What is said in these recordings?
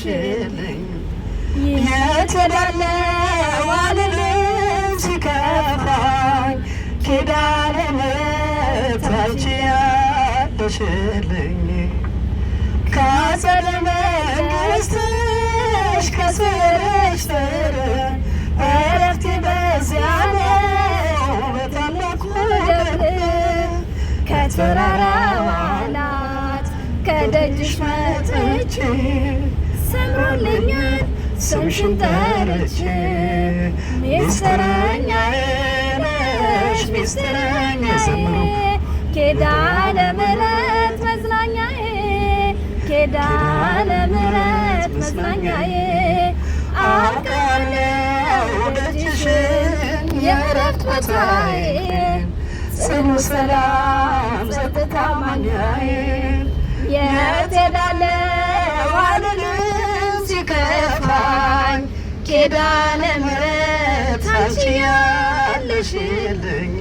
ያለሽልኝ የት ሄዳለሁ አልልም ሲከፋኝ ኪዳነ ምሕረት አንቺ ያለሽልኝ ከአጸደ መንግሥትሽ ከስርሽ ስር እረፍቴ በዚያ ነው በታላቁ ደብር ከተራራው አናት ከደጅሽ መጥቼ ሰምሮልኛል ስምሽን ጠርቼ ሚስጥረኛዬ ነሽ ሚስጥረኛዬ ኪዳነ ምሕረት መጽናኛዬ ኪዳነ ምሕረት መጽናኛዬ አውቃለሁ ደጅሽን የእረፍት ቦታዬ ጽኑ ሰላም ጸጥታ ማግኛዬ የት ሄዳለሁ አልልም ሲከፋኝ ኪዳነ ምሕረት አንቺ ያለሽልኝ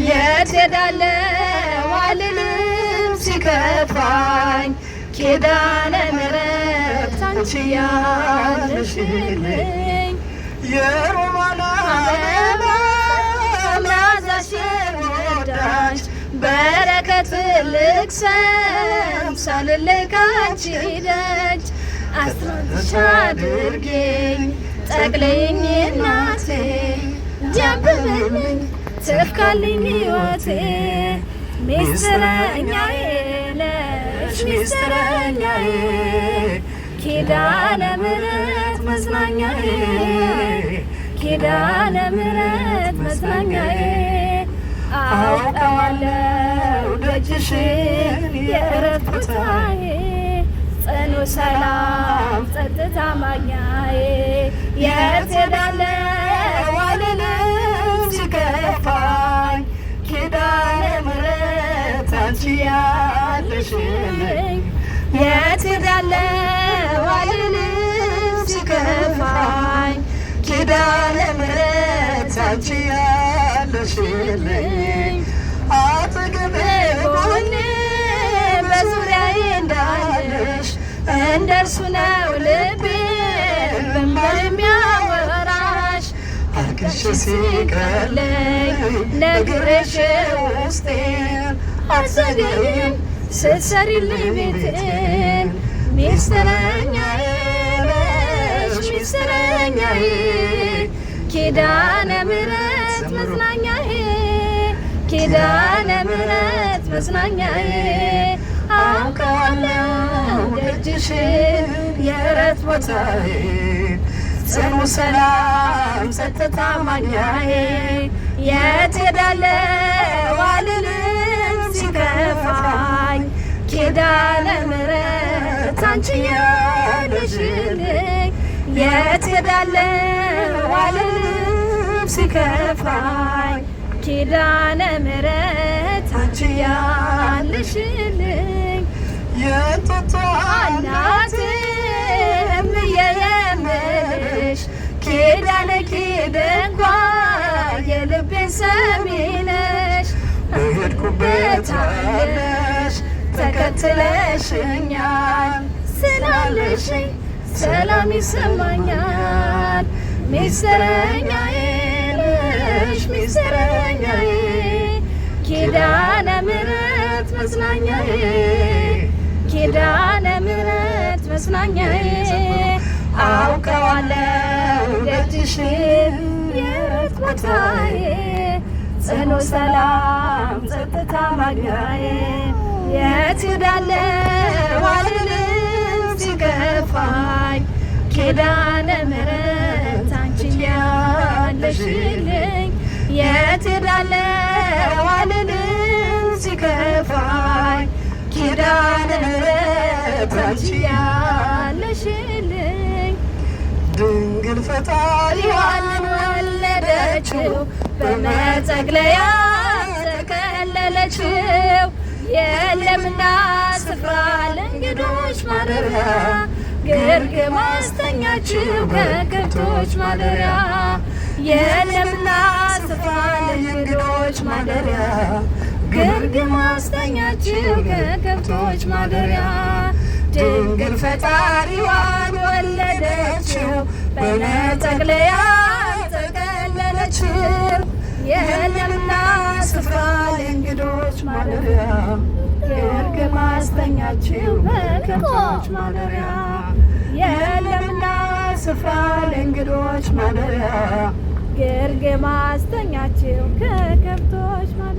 የት ሄዳለሁ አልልም ሲከፋኝ ኪዳነ ምሕረት አንቺ ያለሽልኝ የሮማን አበባ መዓዛሽ ወዳጅ በረከት ልቅሰም ሳልለይ ካንቺ ደጅ አስራትሽ አድርጌኝ ጠቅልይኝ እናቴ ጀብብልኝ ትፍካልኝ ሕይወቴ ሚስጥረኛዬ ነሽ ሚስጥረኛዬ ኪዳነ ምሕረት መጽናኛዬ ኪዳነ ምሕረት መጽናኛዬ አውቀዋለሁ ደጅሽን የእረፍት ቦታዬ ጽኑ ሰላም ጸጥታ ማግኛዬ የት ሄዳለሁ አልልም ሲከፋኝ ኪዳነ ምሕረት አንቺ ያለሽልኝ የት ሄዳለሁ አልልም ሲከፋኝ ኪዳነ ምሕረት አንቺ ያለሽልኝ አጠገቤ ጎኔ በዙሪያዬ እንዳለሽ እንደርሱ ነው ልቤ በእንባ የሚያወራሽ አልቅሼ ሲቀለኝ ነግሬሽ ውስጤን አትዘገይም ስትሰሪልኝ ቤቴን ሚስጥረኛዬ ነሽ ሚስጥረኛዬ ኪዳነ ምሕረት መጽናኛዬ ኪዳነ ምሕረት መጽናኛዬ አውቃለሁ ደጅሽን የእረፍት ቦታዬ ጽኑ ሰላም ጸጥታ ማግኛዬ የት ሄዳለሁ አልልም ሲከፋኝ ኪዳነ ምሕረት አንቺ ያለሽልኝ የት ሄዳለሁ አልልም ሲከፋኝ ኪዳነ ምሕረት አንቺ ያለሽልኝ የእንጦጦ እናቴ እምዬ የምልሽ ኪዳነ ኪደንኳ የልቤን ሰሚ ነሽ በሄድኩበት አለሽ ተከትለሽኛል ስላለሽኝ ሰላም ይሰማኛል ሚስጥረኛዬ ነሽ ሚስጥረኛዬ ኪዳነ ምሕረት መጽናኛዬ ኪዳነ ምሕረት መጽናኛዬ አውቀዋለሁ ደጅሽን የእረፍት ቦታዬ ጽኑ ሰላም ጸጥታ ማግኛዬ የት ሄዳለሁ አልልም ሲከፋኝ ኪዳነ ምሕረት አንቺ ያለሽልኝ የት ሄዳለሁ አልልም ሲከፋኝ ኪዳነ ምሕረት አንቺ ያለሽልኝ ድንግል ፈጣሪዋን ወለደችው በመጠቅለያ ተከለለችው የለምና ስፍራ ለእንግዶች ማደሪያ ግርግም አስተኛችው ከከብቶች ማደሪያ የለምና ስፍራ ለእንግዶች ማደሪያ ግርግም አስተኛችው ከከብቶች ማደሪያ ድንግል ፈጣሪዋን አስተኛችው በመጠቅለያ ጠቀለለችው የለምና ስፍራ ለእንግዶች ማደሪያ ግርግም አስተኛችው በከብቶች ማደሪያ የለምና ስፍራ ለእንግዶች ማደሪያ ግርግም አስተኛችው ከከብቶች ማደሪያ